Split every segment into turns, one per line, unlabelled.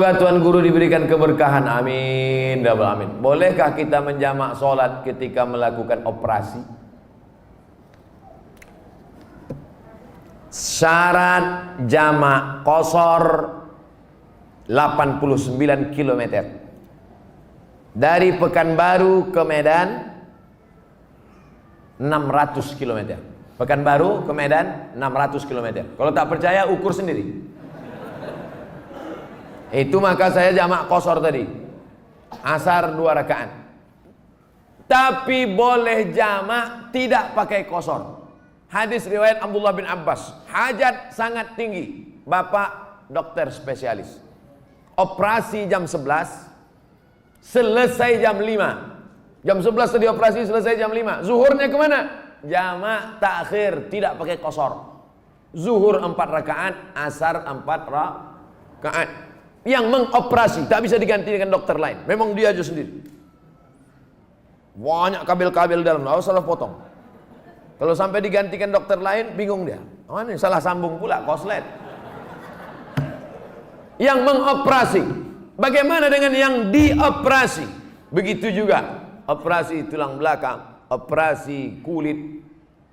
Semoga Tuan Guru diberikan keberkahan. Amin. Amin. Bolehkah kita menjamak sholat ketika melakukan operasi? Syarat jamak qashar 89 km. Dari Pekanbaru ke Medan 600 km. Pekanbaru ke Medan 600 km. Kalau tak percaya ukur sendiri. Itu maka saya jamak qashar tadi. Asar 2 rakaat. Tapi boleh jamak tidak pakai qashar. Hadis riwayat Abdullah bin Abbas. Hajat sangat tinggi. Bapak dokter spesialis. Operasi jam 11. Selesai jam 5. Jam 11 tadi operasi, selesai jam 5. Zuhurnya kemana? Jamak takhir, tidak pakai qashar. Zuhur 4 rakaat, asar 4 rakaat. Yang mengoperasi tak bisa diganti dengan dokter lain. Memang dia aja sendiri. Banyak kabel-kabel dalam, harus salah potong. Kalau sampai digantikan dokter lain, bingung dia. Oh, ini salah sambung pula, koslet. Yang mengoperasi. Bagaimana dengan yang dioperasi? Begitu juga. Operasi tulang belakang, operasi kulit.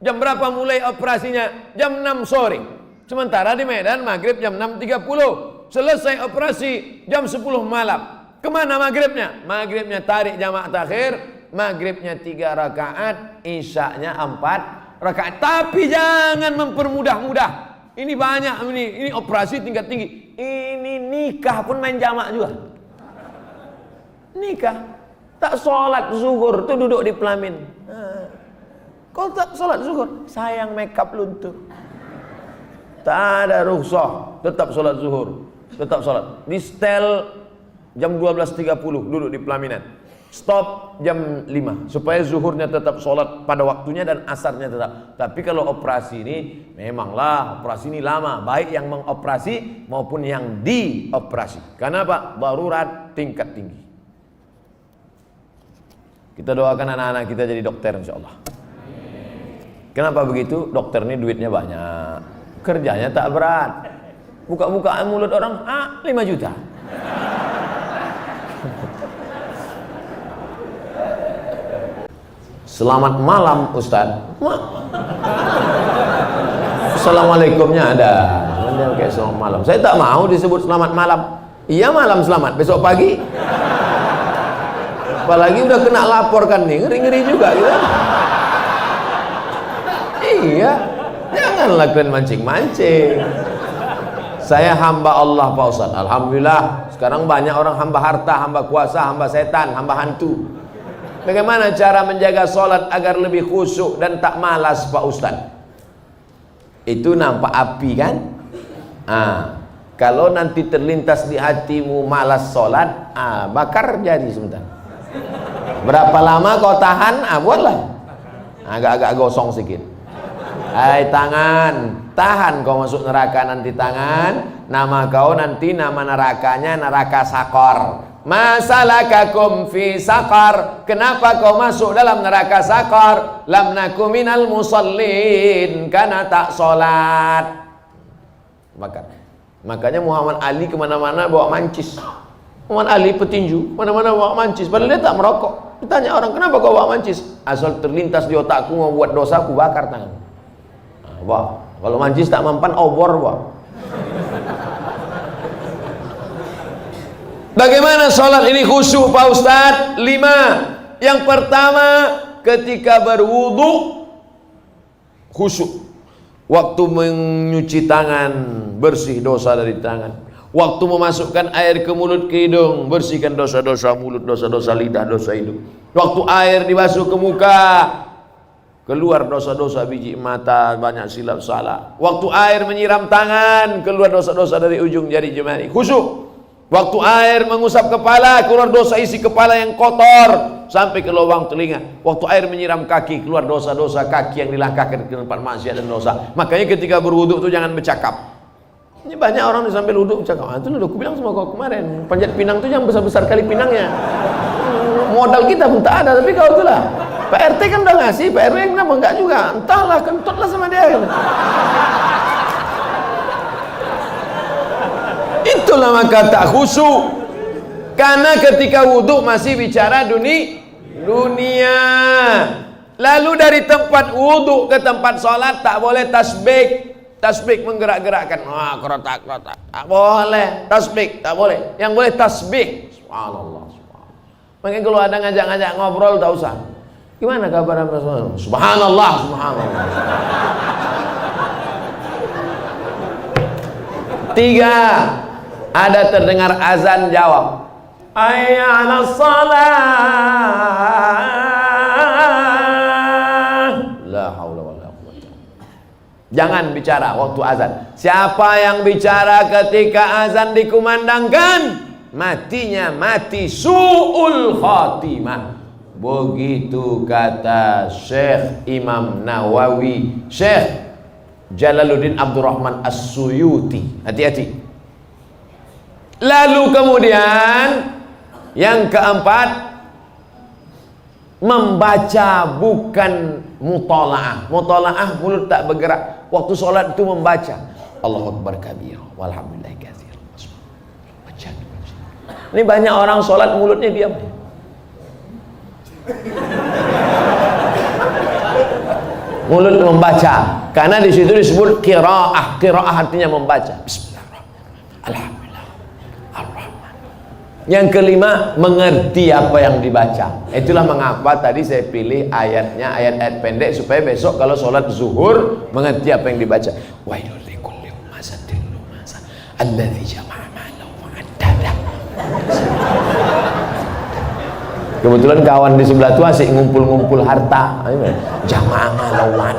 Jam berapa mulai operasinya? Jam 6 sore. Sementara di Medan maghrib jam 6.30. Selesai operasi jam 10 malam. Kemana maghribnya? Maghribnya tarik jamak takhir. Maghribnya 3 rakaat, isyaknya 4 rakaat. Tapi jangan mempermudah-mudah. Ini banyak ini operasi tingkat tinggi. Ini nikah pun main jamak juga. Nikah tak sholat zuhur tuh duduk di pelamin. Kau tak sholat zuhur, sayang makeup luntur. Tak ada rukhsah, tetap sholat zuhur. Tetap sholat. Di setel jam 12.30 duduk di pelaminan. Stop jam 5 supaya zuhurnya tetap sholat pada waktunya dan asarnya tetap. Tapi kalau operasi ini memanglah operasi ini lama, baik yang mengoperasi maupun yang dioperasi. Karena apa? Darurat tingkat tinggi. Kita doakan anak-anak kita jadi dokter insyaallah. Kenapa begitu? Dokter ini duitnya banyak, kerjanya tak berat. Buka-bukaan mulut orang, 5 juta. Selamat malam Ustaz. Assalamualaikumnya ada. Kayak selamat malam. Saya tak mau disebut selamat malam. Iya malam selamat, besok pagi. Apalagi udah kena laporkan nih, ngeri-ngeri juga gitu. Iya, janganlah kalian mancing-mancing. Saya hamba Allah Pak Ustaz. Alhamdulillah sekarang banyak orang hamba harta, hamba kuasa, hamba setan, hamba hantu. Bagaimana cara menjaga sholat agar lebih khusyuk dan tak malas Pak Ustaz? Itu nampak api kan? Kalau nanti terlintas di hatimu malas sholat, bakar jadi sebentar. Berapa lama kau tahan? Buatlah. Agak-agak gosong sedikit. Hai tangan, tahan kau masuk neraka nanti tangan. Nama kau nanti nama nerakanya neraka sakor. Masalakakum fi sakar. Kenapa kau masuk dalam neraka sakar? Lam naku minal musallin, karena tak sholat. Makanya Muhammad Ali kemana-mana bawa mancis. Muhammad Ali petinju, mana-mana bawa mancis. Padahal dia tak merokok. Ditanya orang, kenapa kau bawa mancis? Asal terlintas di otakku mau buat dosa, aku bakar tangan. Wah, kalau mancis tak mempan, obor wah. Bagaimana sholat ini khusyuk Pak Ustadz? 5. Yang pertama, ketika berwudu khusyuk. Waktu menyuci tangan, bersih dosa dari tangan. Waktu memasukkan air ke mulut ke hidung, bersihkan dosa-dosa mulut, dosa-dosa lidah, dosa hidung. Waktu air dibasuh ke muka, keluar dosa-dosa biji mata, banyak silap salah. Waktu air menyiram tangan, keluar dosa-dosa dari ujung jari jemari. Khusyuk. Waktu air mengusap kepala, keluar dosa isi kepala yang kotor sampai ke lubang telinga. Waktu air menyiram kaki, keluar dosa-dosa kaki yang dilangkahkan ke tempat maksiat dan dosa. Makanya ketika berwudu itu jangan bercakap. Ini banyak orang di sambil wudu bercakap. Itu udah aku bilang sama kau kemarin, panjat pinang itu yang besar-besar kali pinangnya. Modal kita pun tak ada, tapi kau itulah. Pak RT kan udah ngasih, Pak RW kenapa enggak juga? Entahlah, kentutlah sama dia. Itu Itulah maka tak khusyuk. Karena ketika wudhu masih bicara dunia. Lalu dari tempat wudhu ke tempat sholat tak boleh tasbih. Tasbih menggerak-gerakkan. Kerotak. Tak boleh. Tasbih tak boleh. Yang boleh tasbih. Subhanallah. Makanya kalau ada ngajak-ngajak ngobrol tak usah. Gimana kabar Anda? Subhanallah. Tiga, ada terdengar azan, jawab hayya 'alas shalah. La haula wala quwwata. Jangan bicara waktu azan. Siapa yang bicara ketika azan dikumandangkan, matinya mati su'ul khatimah. Begitu kata Syekh Imam Nawawi, Syekh Jalaluddin Abdurrahman As-Suyuti. Hati-hati. Lalu kemudian yang keempat, membaca bukan mutalaah. Mutalaah mulut tak bergerak. Waktu sholat itu membaca Allahu Akbar kabir walhamdulillahi katsir. Ini banyak orang sholat mulutnya diam. Mulut membaca, karena di situ disebut qiraah. Qiraah artinya membaca. Bismillahirrahmanirrahim. Alhamdulillah. Ar-Rahman. Yang kelima, mengerti apa yang dibaca. Itulah mengapa tadi saya pilih ayatnya ayat-ayat pendek supaya besok kalau sholat zuhur mengerti apa yang dibaca. Wailul likulli humazatil lumazah alladzi jama'a malahu wa 'addada. Kebetulan kawan di sebelah itu asik ngumpul-ngumpul harta. Jamaah malawat.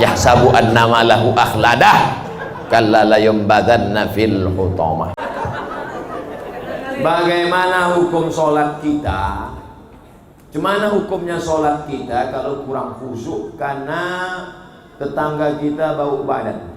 Yahsabu annama lahu akhladah kalla la yumbadanna fil hutamah. Bagaimana hukum sholat kita? Gimana hukumnya sholat kita kalau kurang khusyuk karena tetangga kita bau badan?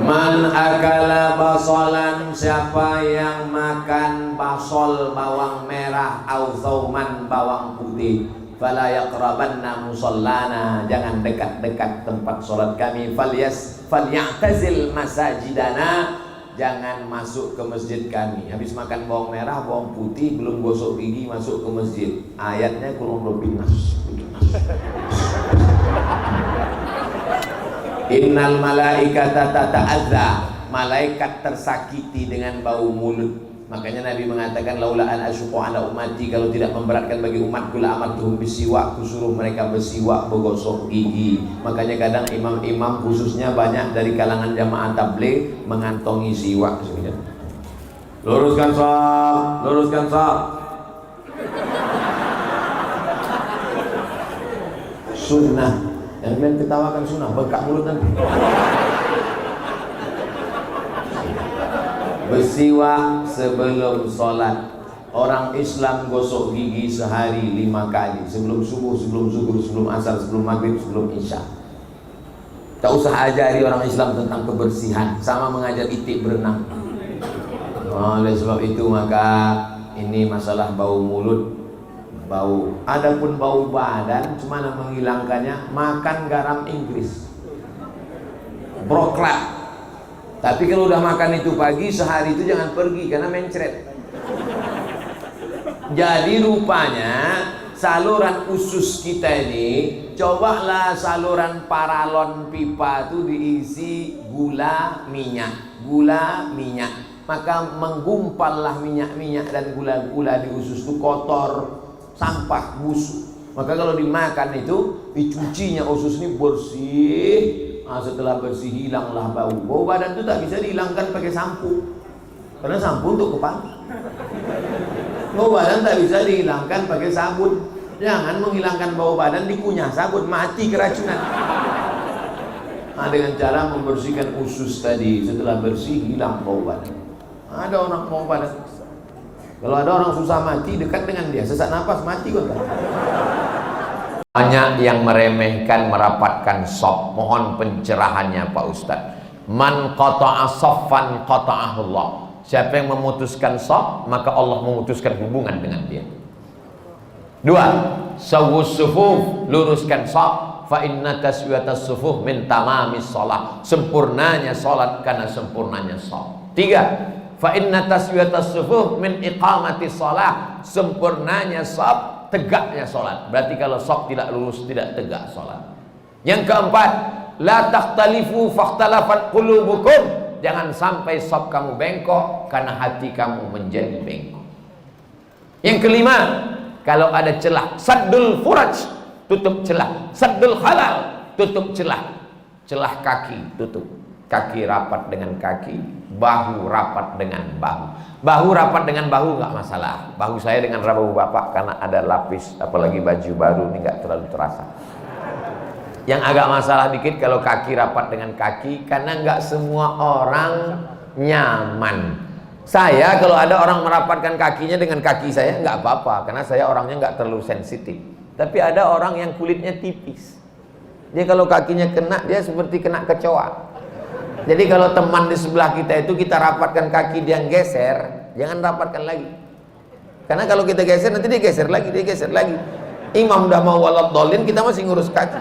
Man akala basolan, siapa yang makan basol bawang merah au thauman bawang putih, fala yaqrabanna musallana, jangan dekat-dekat tempat sholat kami. Falyatazil masajidana, jangan masuk ke masjid kami. Habis makan bawang merah bawang putih belum gosok gigi masuk ke masjid. Ayatnya kurang lebih nas. Innal malaikata tata'adza, malaikat tersakiti dengan bau mulut. Makanya Nabi mengatakan laula an asyqa ala ummati, kalau tidak memberatkan bagi umatku la amartuhum bisiwak, kusuruh mereka bersiwak bergosok gigi. Makanya kadang imam-imam khususnya banyak dari kalangan jamaah tabligh mengantongi siwak sebenarnya. Luruskan shaf. Sunnah. Yang kalian ketawakan sunnah, bengkak mulut nanti. Bersiwak sebelum sholat. Orang Islam gosok gigi sehari 5 kali. Sebelum subuh, sebelum zuhur, sebelum asar, sebelum maghrib, sebelum isya. Tak usah ajari orang Islam tentang kebersihan, sama mengajar itik berenang. Oleh sebab itu maka ini masalah bau mulut, bau. Adapun bau badan, cuma menghilangkannya makan garam Inggris, broklat. Tapi kalau udah makan itu pagi, sehari itu jangan pergi karena mencret. Jadi rupanya saluran usus kita ini, cobalah saluran paralon pipa itu diisi gula minyak, maka menggumpallah minyak-minyak dan gula-gula di usus itu kotor, sampah, busuk. Maka kalau dimakan itu dicucinya usus ini bersih. Nah, setelah bersih hilanglah bau. Bau badan itu tak bisa dihilangkan pakai sampo, karena sampo untuk kepala. Bau badan tak bisa dihilangkan pakai sabun. Jangan menghilangkan bau badan dikunyah sabun, mati keracunan. Nah, dengan cara membersihkan usus tadi, setelah bersih hilang bau badan. Ada orang bau badan. Kalau ada orang susah mati, dekat dengan dia, sesak nafas mati kok. Banyak yang meremehkan merapatkan shaf. Mohon pencerahannya Pak Ustadz. Man qata'a shaffan qata'ahullah. Siapa yang memutuskan shaf, maka Allah memutuskan hubungan dengan dia. Dua, sawwus sufuf, luruskan shaf. Fa inna taswiyatas sufuf min tamamis shalah, sempurnanya salat karena sempurnanya shaf. Tiga, fa inna taswiyatas sufuf min iqamatis shalah, sempurnanya shaf, tegaknya salat. Berarti kalau shaf tidak lurus, tidak tegak salat. Yang keempat, la takhtalifu fakhtalafat qulubukum, jangan sampai shaf kamu bengkok karena hati kamu menjadi bengkok. Yang kelima, kalau ada celah, saddul furaj, tutup celah. Saddul halal, tutup celah. Celah kaki, tutup. Kaki rapat dengan kaki, bahu rapat dengan bahu. Bahu rapat dengan bahu nggak masalah. Bahu saya dengan bahu bapak karena ada lapis, apalagi baju baru ini nggak terlalu terasa. Yang agak masalah dikit kalau kaki rapat dengan kaki, karena nggak semua orang nyaman. Saya kalau ada orang merapatkan kakinya dengan kaki saya nggak apa-apa, karena saya orangnya nggak terlalu sensitif. Tapi ada orang yang kulitnya tipis, dia kalau kakinya kena, dia seperti kena kecoa. Jadi kalau teman di sebelah kita itu kita rapatkan kaki, dia geser, jangan rapatkan lagi. Karena kalau kita geser nanti dia geser lagi, dia geser lagi. Imam udah mau walad dolin, kita masih ngurus kaki.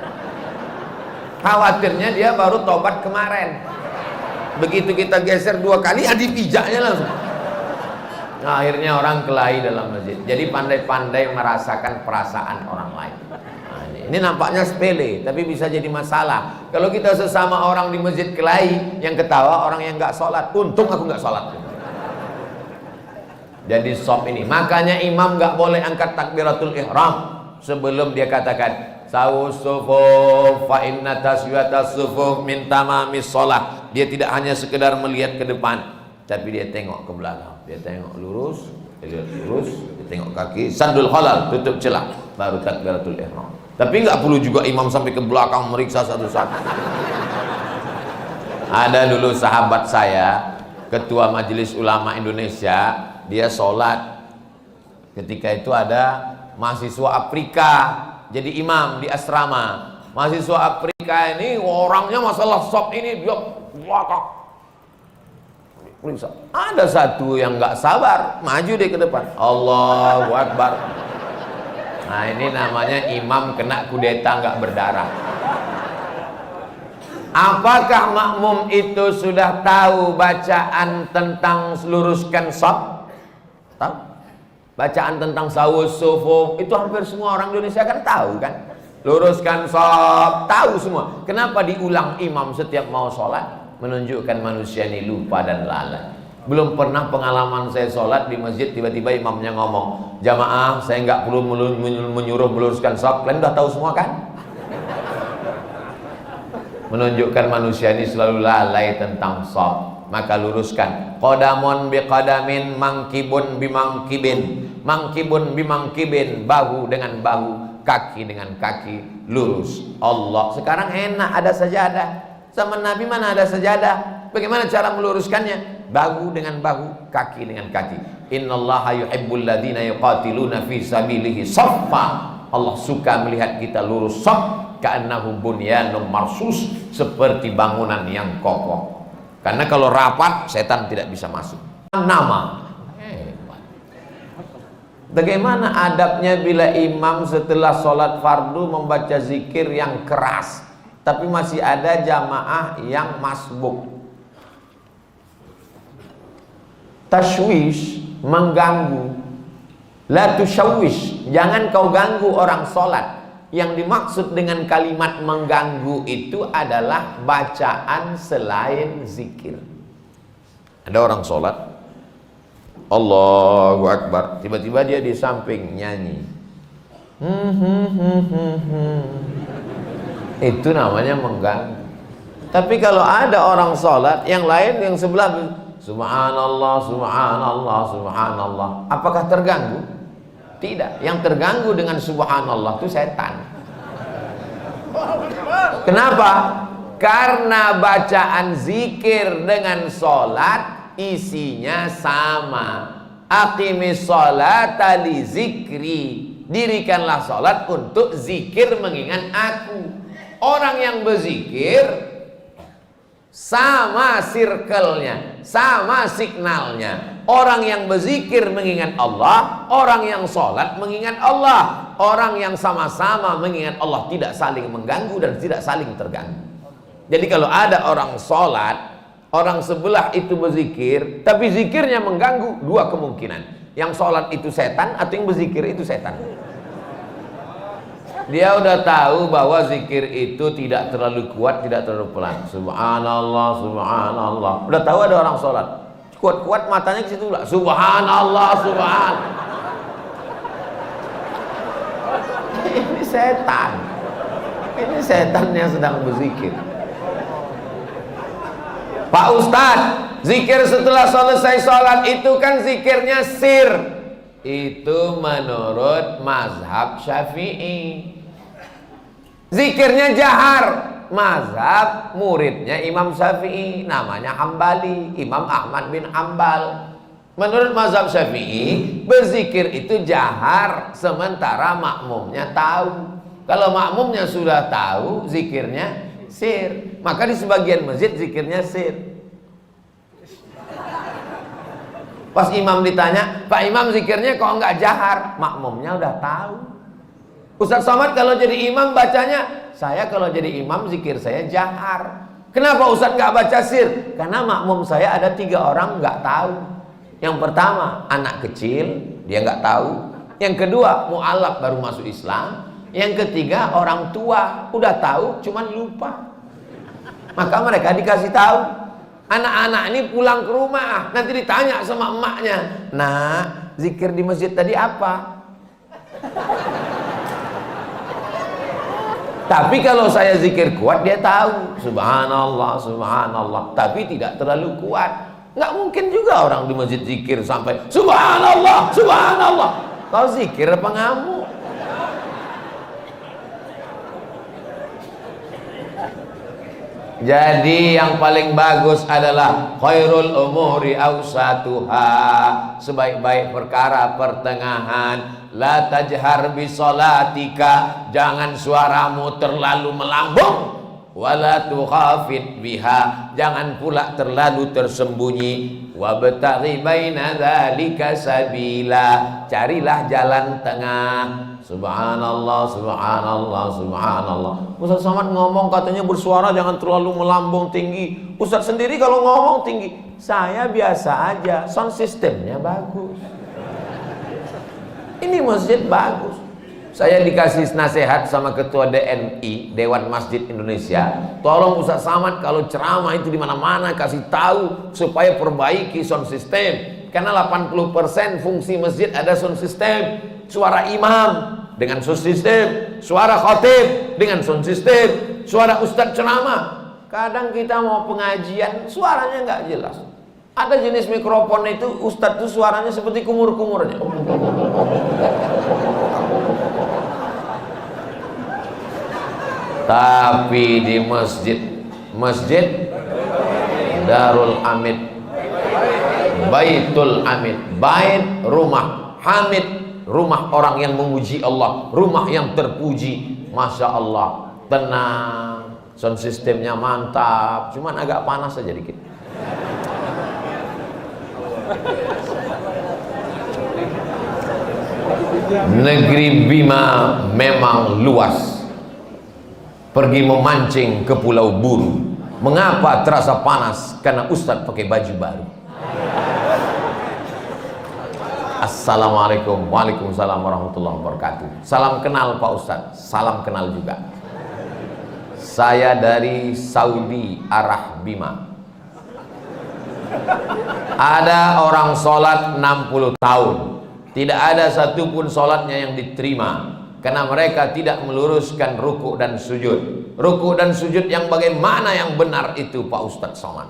Khawatirnya dia baru tobat kemarin. Begitu kita geser 2 kali, dipijaknya langsung. Nah, akhirnya orang kelahi dalam masjid. Jadi pandai-pandai merasakan perasaan orang lain. Nah, ini nampaknya sepele, tapi bisa jadi masalah. Kalau kita sesama orang di masjid kelahi, yang ketawa orang yang nggak sholat. Untung aku nggak sholat. Jadi shaf ini. Makanya imam nggak boleh angkat takbiratul ihram sebelum dia katakan sawus sufuf fa inna taswiyatas sufuf min tamamis shalah. Dia tidak hanya sekedar melihat ke depan, tapi dia tengok ke belakang. Dia tengok lurus, dia lihat lurus, dia tengok kaki. Saddul halal, tutup celah, baru takbiratul ihram. Tapi nggak perlu juga imam sampai ke belakang meriksa satu-satu. Ada dulu sahabat saya, ketua Majelis Ulama Indonesia, dia sholat. Ketika itu ada mahasiswa Afrika jadi imam di asrama. Mahasiswa Afrika ini orangnya masalah shaf ini dia belakang. Ada satu yang nggak sabar, maju deh ke depan. Allahu Akbar. Nah, ini namanya imam kena kudeta nggak berdarah. Apakah makmum itu sudah tahu bacaan tentang luruskan shaf? Tahu? Bacaan tentang sawus sufuf itu hampir semua orang Indonesia kan tahu kan? Luruskan shaf, tahu semua. Kenapa diulang imam setiap mau sholat? Menunjukkan manusia ini lupa dan lalai. Belum pernah pengalaman saya sholat di masjid, tiba-tiba imamnya ngomong, jamaah saya nggak perlu menyuruh meluruskan shaf, kalian udah tahu semua kan? Menunjukkan manusia ini selalu lalai tentang shaf. Maka luruskan. Qadamun biqadamin, mangkibun bimangkibin, mangkibun bimangkibin, bahu dengan bahu, kaki dengan kaki, lurus. Allah. Sekarang enak, ada sajadah. Zaman Nabi mana ada sajadah? Bagaimana cara meluruskannya? Bahu dengan bahu, kaki dengan kaki. Innallaha yuhibbul ladzina yuqatiluna fi sabilihi shaffa. Allah suka melihat kita lurus shaf, ka'annahum bunyanun marsus, seperti bangunan yang kokoh. Karena kalau rapat, setan tidak bisa masuk. Nama. Bagaimana adabnya bila imam setelah sholat fardu membaca zikir yang keras, tapi masih ada jamaah yang masbuk? Tashwish, mengganggu. La tushawwish, jangan kau ganggu orang sholat. Yang dimaksud dengan kalimat mengganggu itu adalah bacaan selain zikir. Ada orang sholat, Allahu Akbar, tiba-tiba dia di samping nyanyi. Itu namanya mengganggu. Tapi kalau ada orang sholat, yang lain yang sebelah subhanallah, subhanallah, subhanallah, apakah terganggu? Tidak. Yang terganggu dengan subhanallah itu setan. Kenapa? Karena bacaan zikir dengan sholat isinya sama. Aqimis sholata li zikri, dirikanlah sholat untuk zikir mengingat aku. Orang yang berzikir sama circle-nya, sama signalnya. Orang yang berzikir mengingat Allah, orang yang sholat mengingat Allah. Orang yang sama-sama mengingat Allah, tidak saling mengganggu dan tidak saling terganggu. Jadi kalau ada orang sholat, orang sebelah itu berzikir, tapi zikirnya mengganggu, dua kemungkinan. Yang sholat itu setan atau yang berzikir itu setan. Dia udah tahu bahwa zikir itu tidak terlalu kuat, tidak terlalu pelan. Subhanallah, subhanallah. Udah tahu ada orang sholat, kuat-kuat matanya ke situ lah. Subhanallah, subhanallah. Ini setan. Ini setan yang sedang berzikir. Pak Ustadz, zikir setelah selesai sholat itu kan zikirnya sir. Itu menurut mazhab Syafi'i. Zikirnya jahar, mazhab muridnya Imam Syafi'i, namanya Hambali, Imam Ahmad bin Hambal. Menurut mazhab Syafi'i, berzikir itu jahar sementara makmumnya tahu. Kalau makmumnya sudah tahu, zikirnya sir. Maka di sebagian masjid zikirnya sir. Pas imam ditanya, Pak Imam zikirnya kok enggak jahar? Makmumnya udah tahu. Ustaz Somad kalau jadi imam bacanya, saya kalau jadi imam zikir saya jahar. Kenapa Ustaz nggak baca sir? Karena makmum saya ada 3 orang nggak tahu. Yang pertama anak kecil, dia nggak tahu. Yang kedua mu'alaf baru masuk Islam. Yang ketiga orang tua udah tahu cuman lupa. Maka mereka dikasih tahu. Anak-anak ini pulang ke rumah, nanti ditanya sama emaknya, nah zikir di masjid tadi apa? Tapi kalau saya zikir kuat, dia tahu subhanallah, subhanallah, tapi tidak terlalu kuat. Nggak mungkin juga orang di masjid zikir sampai subhanallah, subhanallah. Kau zikir apa ngamuk? Jadi yang paling bagus adalah khairul umuri awsatuha, sebaik-baik perkara pertengahan. La tajhar bi sholatika, jangan suaramu terlalu melambung. Wala tukhafit biha, jangan pula terlalu tersembunyi. Wabtaghi baina dzalika sabila, carilah jalan tengah. Subhanallah, subhanallah, subhanallah. Ustaz Somad ngomong katanya bersuara jangan terlalu melambung tinggi. Ustaz sendiri kalau ngomong tinggi, saya biasa aja, sound systemnya bagus. Ini masjid bagus. Saya dikasih nasihat sama ketua DNI, Dewan Masjid Indonesia. Tolong Ustaz Somad kalau ceramah itu di mana-mana kasih tahu supaya perbaiki sound system. Karena 80% fungsi masjid ada sound system. Suara imam dengan sound system, suara khatib dengan sound system, suara ustadz ceramah. Kadang kita mau pengajian suaranya nggak jelas. Ada jenis mikrofon itu ustadz itu suaranya seperti kumur-kumurnya. Tapi di masjid Darul Hamid, Baitul Hamid, bait rumah, Hamid rumah orang yang memuji Allah, rumah yang terpuji. Masya Allah, tenang, sound sistemnya mantap, cuman agak panas saja dikit. Negeri Bima memang luas. Pergi memancing ke Pulau Buru. Mengapa terasa panas? Karena Ustadz pakai baju baru. Assalamualaikum, waalaikumsalam warahmatullahi wabarakatuh. Salam kenal Pak Ustadz, salam kenal juga. Saya dari Saudi Arah Bima. Ada orang sholat 60 tahun, tidak ada satupun sholatnya yang diterima karena mereka tidak meluruskan ruku dan sujud. Ruku dan sujud yang bagaimana yang benar itu Pak Ustadz Somad?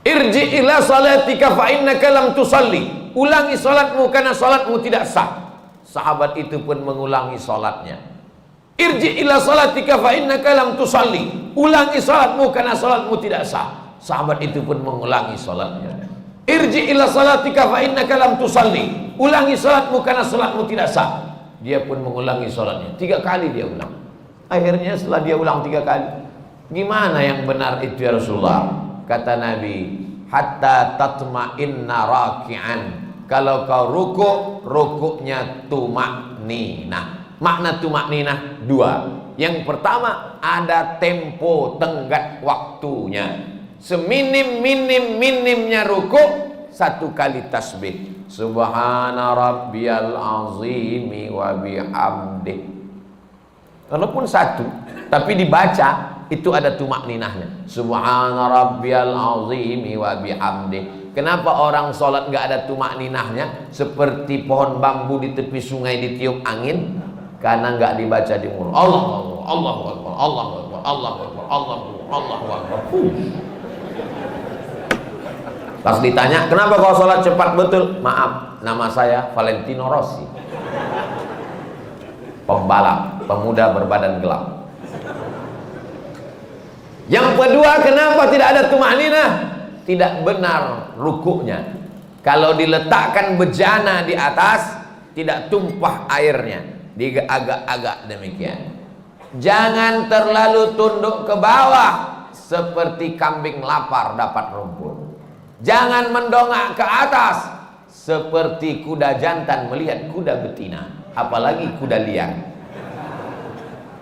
Irji ila salatika fa innaka lam tusalli. Ulangi salatmu karena salatmu tidak sah. Sahabat itu pun mengulangi salatnya. Irji ila salatika fa innaka lam tusalli. Ulangi salatmu karena salatmu tidak sah. Sahabat itu pun mengulangi salatnya. Irji ila salatika fa innaka lam tusalli. Ulangi salatmu karena salatmu tidak sah. Dia pun mengulangi salatnya. 3 kali dia ulang. Akhirnya setelah dia ulang 3 kali, Gimana yang benar itu ya Rasulullah? Kata Nabi, hatta tatma'inna raki'an. Kalau kau rukuknya tumakninah. Makna tumakninah dua. Yang pertama, ada tempo tenggat waktunya. Seminim-minimnya rukuk, satu kali tasbih. Subhana rabbiyal azimi wa bihamdih. Walaupun satu, tapi dibaca itu ada tumakninahnya. Subhana rabbiyal azimi wa bihamdih. Kenapa orang sholat nggak ada tumakninahnya? Seperti pohon bambu di tepi sungai ditiup angin, karena nggak dibaca di mulut. Allahu Akbar, Allahu Akbar, Allahu Akbar, Allahu Akbar, Allahu Akbar. Pas ditanya, kenapa kau sholat cepat betul? Maaf, nama saya Valentino Rossi, pembalap, pemuda berbadan gelap. Yang kedua, kenapa tidak ada tumakninah? Tidak benar rukuknya. Kalau diletakkan bejana di atas, tidak tumpah airnya, diagak-agak demikian. Jangan terlalu tunduk ke bawah seperti kambing lapar dapat rumput. Jangan mendongak ke atas seperti kuda jantan melihat kuda betina, apalagi kuda liar.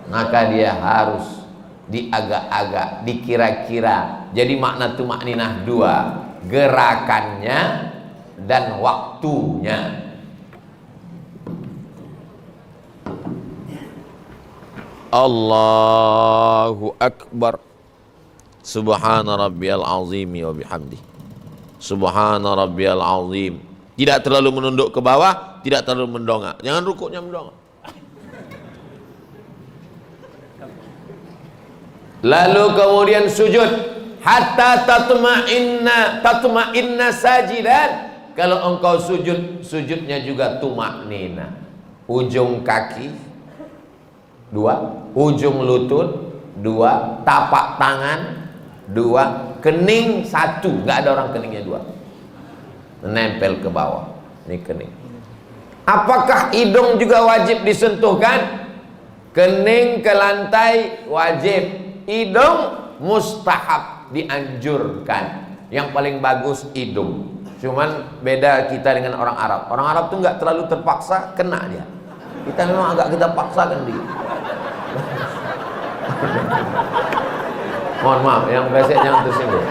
Maka dia harus diagak-agak, dikira-kira. Jadi makna tumakninah dua, gerakannya dan waktunya. Allahu Akbar. Subhana rabbiyal azimi wa bihamdi. Subhana rabbiyal azim. Tidak terlalu menunduk ke bawah, tidak terlalu mendongak. Jangan rukuknya mendongak. Lalu kemudian sujud, hatta tatma'inna sajidan. Kalau engkau sujud, sujudnya juga tumaknina. Ujung kaki dua, ujung lutut dua, tapak tangan dua, kening satu. Nggak ada orang keningnya dua, menempel ke bawah. Ini kening. Apakah hidung juga wajib disentuhkan? Kening ke lantai wajib. Hidung mustahab, dianjurkan. Yang paling bagus hidung. Cuman beda kita dengan orang Arab. Orang Arab tuh nggak terlalu terpaksa, kena dia. Kita memang agak kita paksakan dia. Mohon maaf, yang besek jangan tersinggung.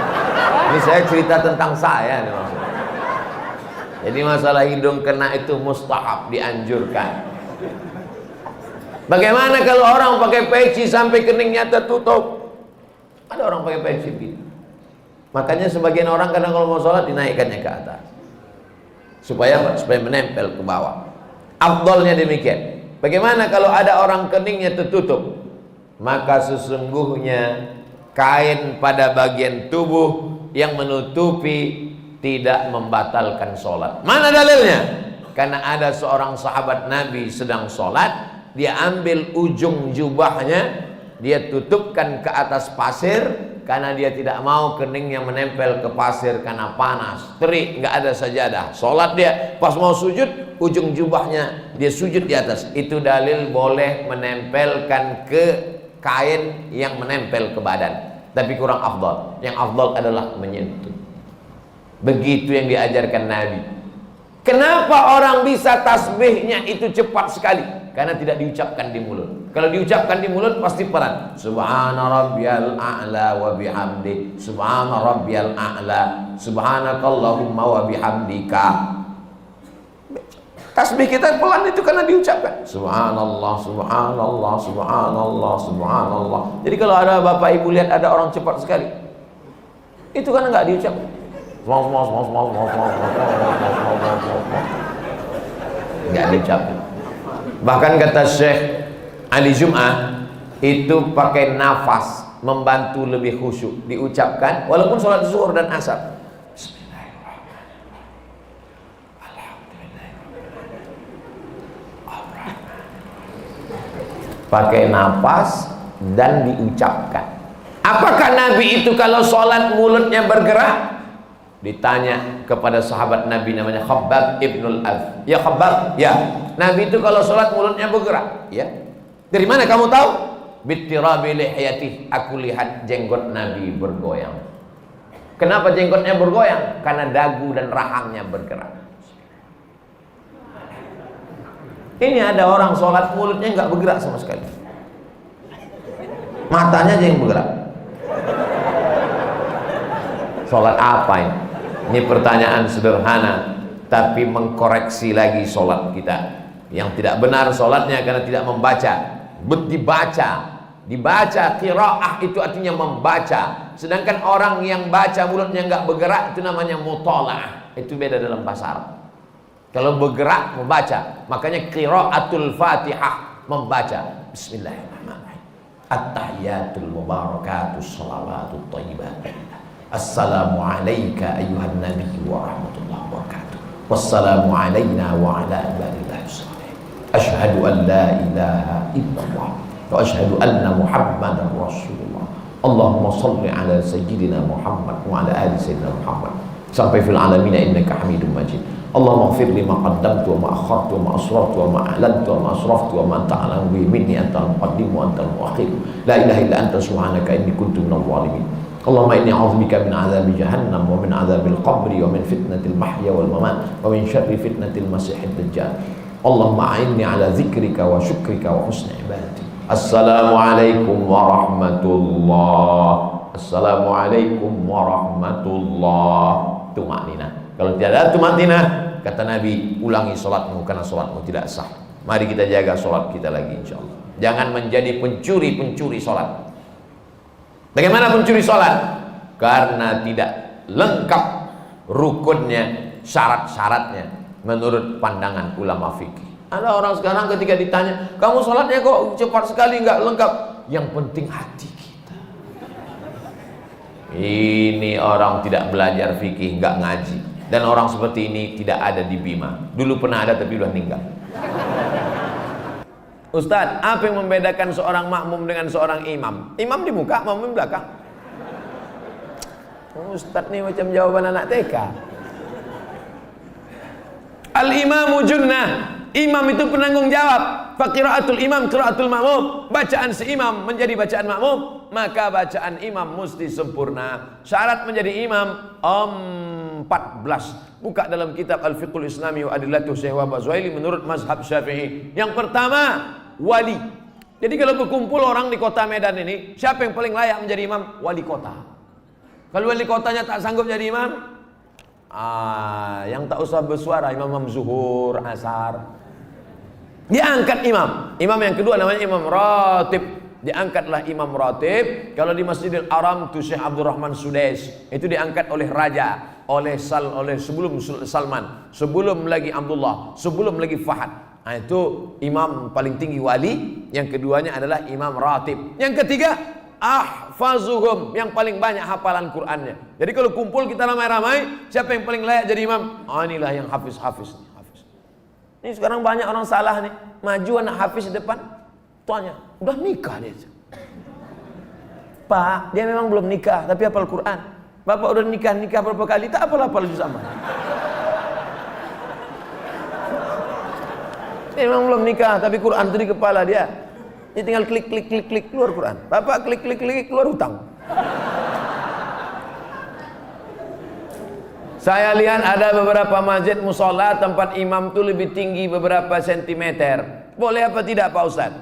Ini saya cerita tentang saya nih maksudnya. Jadi masalah hidung kena itu mustahab, dianjurkan. Bagaimana kalau orang pakai peci sampai keningnya tertutup? Ada orang pakai peci gitu. Makanya sebagian orang kadang kalau mau sholat dinaikkannya ke atas, supaya menempel ke bawah. Afdalnya demikian. Bagaimana kalau ada orang keningnya tertutup? Maka sesungguhnya kain pada bagian tubuh yang menutupi tidak membatalkan sholat. Mana dalilnya? Karena ada seorang sahabat Nabi sedang sholat, dia ambil ujung jubahnya, dia tutupkan ke atas pasir, karena dia tidak mau kening yang menempel ke pasir karena panas, terik, nggak ada sajadah. Sholat dia, pas mau sujud, ujung jubahnya dia sujud di atas. Itu dalil boleh menempelkan ke kain yang menempel ke badan, tapi kurang afdal. Yang afdal adalah menyentuh. Begitu yang diajarkan Nabi. Kenapa orang bisa tasbihnya itu cepat sekali? Karena tidak diucapkan di mulut. Kalau diucapkan di mulut pasti pelan. Subhana rabbiyal a'la wa bihamdi. Subhana rabbiyal a'la. Subhanakallahumma wa bihamdika. Tasbih kita pelan itu karena diucapkan. Subhanallah, subhanallah, subhanallah, subhanallah. Jadi kalau ada bapak ibu lihat ada orang cepat sekali, itu karena nggak diucapkan. Nggak diucapkan. Bahkan kata Syekh Ali Jum'ah, itu pakai nafas membantu lebih khusyuk. Diucapkan walaupun sholat zuhur dan asar. Pakai nafas dan diucapkan. Apakah Nabi itu kalau sholat mulutnya bergerak? Ditanya kepada sahabat Nabi namanya Khabbab ibnul Adh. Ya Khabbab, ya. Nabi itu kalau sholat mulutnya bergerak. Ya. Dari mana kamu tahu? bittirabi lihyatihi, aku lihat jenggot Nabi bergoyang. Kenapa jenggotnya bergoyang? Karena dagu dan rahangnya bergerak. Ini ada orang sholat mulutnya nggak bergerak sama sekali, matanya aja yang bergerak. Sholat apa ini? Ini pertanyaan sederhana, tapi mengkoreksi lagi sholat kita. Yang tidak benar sholatnya karena tidak membaca. Dibaca, qiraah itu artinya membaca. Sedangkan orang yang baca mulutnya nggak bergerak itu namanya mutalaah. Itu beda dalam bahasa Arab. Kalau bergerak membaca, makanya qiraatul Fatihah, membaca. Bismillahirrahmanirrahim. At-tahiyatul mubarakatus shalawatut thayyibat. Assalamu alayka ayyuhan nabiyyu wa rahmatullahi wa barakatuh. Wassalamu alayna wa ala ibadillahi sholihin. Asyhadu an la ilaha illallah wa asyhadu anna Muhammadar Rasulullah. Allahumma shalli ala sayyidina Muhammad wa ala ali sayyidina Muhammad sampai fil alamin innaka Hamidum Majid. Allahumma ighfir li ma qaddamtu wa ma akhartu wa ma asrartu wa ma a'lantu wa ma asraftu wa ma anta a'lamu bihi minni antal muqaddim wa antal muakhir. La ilaha illa anta subhanaka inni kuntu minadh dhalimin. Allahumma inni a'udzubika min 'adzabi jahannam wa min 'adzabil qabri wa min fitnatil mahya wal mamat wa min syarri fitnatil masiihid dajjal. Allahumma a'inni 'ala dzikrika wa syukrika wa husni ibadatik. Assalamualaikum warahmatullahi. Assalamualaikum warahmatullahi. Tumanina. Kalau tidak ada tumanina, kata Nabi, ulangi sholatmu karena sholatmu tidak sah. Mari kita jaga sholat kita lagi insyaallah. Jangan menjadi pencuri sholat. Bagaimana pencuri sholat? Karena tidak lengkap rukunnya, syarat-syaratnya menurut pandangan ulama fikih. Ada orang sekarang ketika ditanya, kamu sholatnya kok cepat sekali, nggak lengkap. Yang penting hati kita. Ini orang tidak belajar fikih, nggak ngaji. Dan orang seperti ini tidak ada di Bima. Dulu pernah ada tapi udah meninggal. Ustadz, apa yang membedakan seorang makmum dengan seorang imam? Imam di muka, makmum di belakang. Ustadz nih macam jawaban anak TK. Al-imamu junnah. Imam itu penanggung jawab. Faqiraatul imam qiraatul makmum. Bacaan si imam menjadi bacaan makmum, maka bacaan imam mesti sempurna. Syarat menjadi imam 14. Buka dalam kitab Al-Fiqhul Islami wa Adillatuh Syekh Wahab Az-Zuhaili menurut mazhab Syafi'i. Yang pertama, wali. Jadi kalau berkumpul orang di kota Medan ini, siapa yang paling layak menjadi imam? Wali kota. Kalau wali kotanya tak sanggup jadi imam, yang tak usah bersuara, imam zuhur, asar. Diangkat imam. Imam yang kedua namanya imam ratib. Diangkatlah imam ratib. Kalau di Masjidil Haram itu Syekh Abdurrahman Sudais, itu diangkat oleh raja, oleh sebelum Salman, sebelum lagi Abdullah, sebelum lagi Fahad. Nah, itu imam paling tinggi wali. Yang keduanya adalah imam ratib. Yang ketiga, ahfazuhum, yang paling banyak hafalan Qur'annya. Jadi kalau kumpul kita ramai-ramai, siapa yang paling layak jadi imam? Inilah yang hafiz. Ini sekarang banyak orang salah nih, maju anak hafiz di depan, tuanya udah nikah dia. Pak, dia memang belum nikah tapi hafal Quran. Bapak udah nikah berapa kali, tak hafal juz amma. Dia memang belum nikah tapi Quran itu di kepala dia. Dia tinggal klik keluar Quran. Bapak klik keluar hutang. Saya lihat ada beberapa masjid musola tempat imam itu lebih tinggi beberapa sentimeter. Boleh apa tidak Pak Ustadz?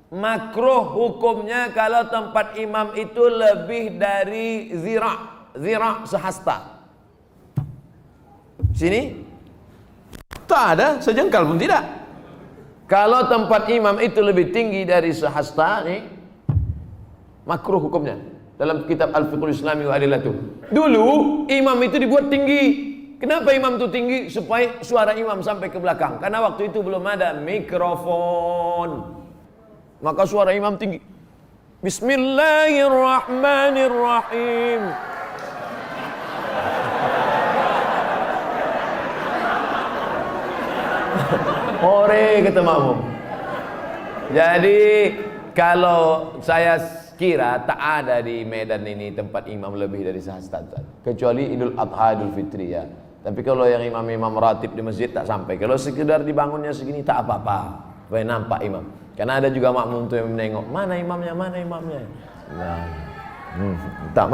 Makruh hukumnya kalau tempat imam itu lebih dari zira' sehasta. Sini tak ada sejengkal pun tidak. Kalau tempat imam itu lebih tinggi dari sehasta nih, makruh hukumnya. Dalam kitab Al-Fiqhul Islami wa Adillatuh. Dulu imam itu dibuat tinggi. Kenapa imam itu tinggi? Supaya suara imam sampai ke belakang. Karena waktu itu belum ada mikrofon. Maka suara imam tinggi. Bismillahirrahmanirrahim. Hore kata makmum. Jadi kalau saya kira tak ada di Medan ini tempat imam lebih dari sehasta, kecuali Idul Adha, Idul Fitri ya. Tapi kalau yang imam ratib di masjid tak sampai. Kalau sekedar dibangunnya segini tak apa-apa, supaya nampak imam. Karena ada juga makmum tuh yang menengok, mana imamnya, mana imamnya. Nah, tak